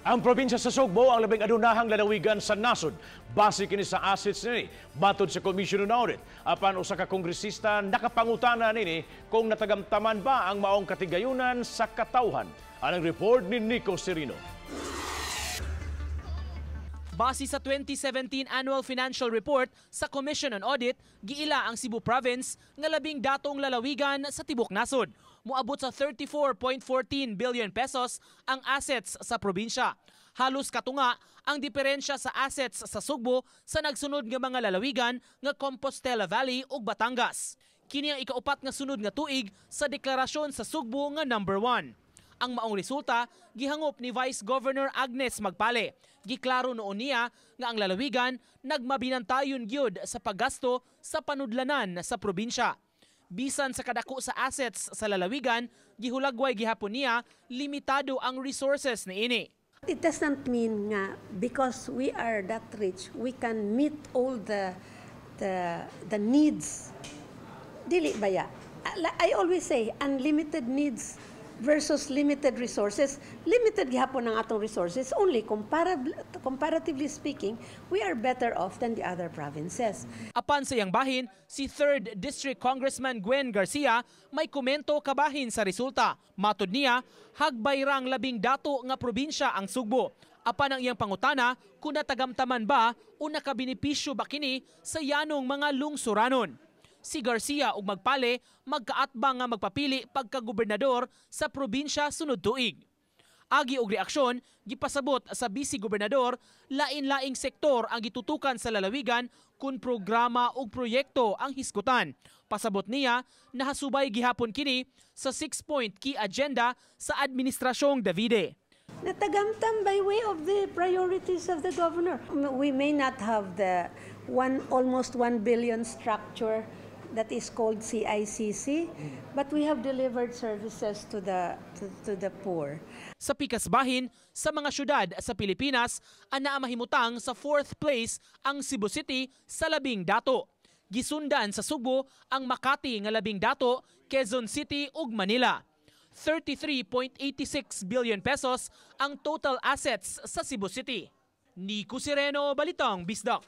Ang probinsya sa Sugbo ang labing adunahang lalawigan sa nasod. Base kini sa assets nini, batod sa Commission on Audit. Apan usa ka kongresista nakapangutana nini kung natagamtaman ba ang maong katigayunan sa katawhan. Anong report ni Nico Serino. Base sa 2017 Annual Financial Report sa Commission on Audit, giila ang Cebu Province nga labing datong lalawigan sa tibok nasod. Moabot sa 34.14 billion pesos ang assets sa probinsya. Halos katunga ang diferensya sa assets sa Sugbo sa nagsunod nga mga lalawigan nga Compostela Valley ug Batangas. Kini ang ikaupat nga sunod nga tuig sa deklarasyon sa Sugbo nga number 1. Ang maong resulta, gihangop ni Vice Governor Agnes Magpale. Giklaro noon niya nga ang lalawigan nagmabinantayon gyud sa paggasto sa panudlanan sa probinsya. Bisan sa kadako sa assets sa lalawigan, gihulagway gihapon niya limitado ang resources niini. It doesn't mean nga because we are that rich, we can meet all the needs. Dili baya. I always say unlimited needs versus limited resources. Limited gihapon ang atong resources, only comparatively speaking, we are better off than the other provinces. Apan sa iyang bahin, si 3rd District Congressman Gwen Garcia may komento kabahin sa resulta. Matod niya, hagbay rang labing dato nga probinsya ang Sugbo. Apan ang iyang pangutana kung natagamtaman ba o nakabenepisyo ba kini sa yanong mga lungsuranon. Si Garcia ug Magpale magkaatbang nga magpapili pagka-gobernador sa probinsya sunod tuig. Agi og reaksyon, gipasabot sa vice-gobernador, lain-laing sektor ang gitutukan sa lalawigan kung programa ug proyekto ang hisgutan. Pasabot niya, nahasubay gihapon kini sa 6-point key agenda sa Administrasyong Davide. Natagamtam by way of the priorities of the governor. We may not have the almost 1 billion structure that is called CICC, but we have delivered services to the poor. Sa pikas bahin, sa mga syudad sa Pilipinas, ana mahimutang sa 4th place ang Cebu City sa labing dato. Gisundan sa Sugbo ang Makati nga labing dato, Quezon City ug Manila. 33.86 billion pesos ang total assets sa Cebu City. Nico Sereno, Balitang Bisdak.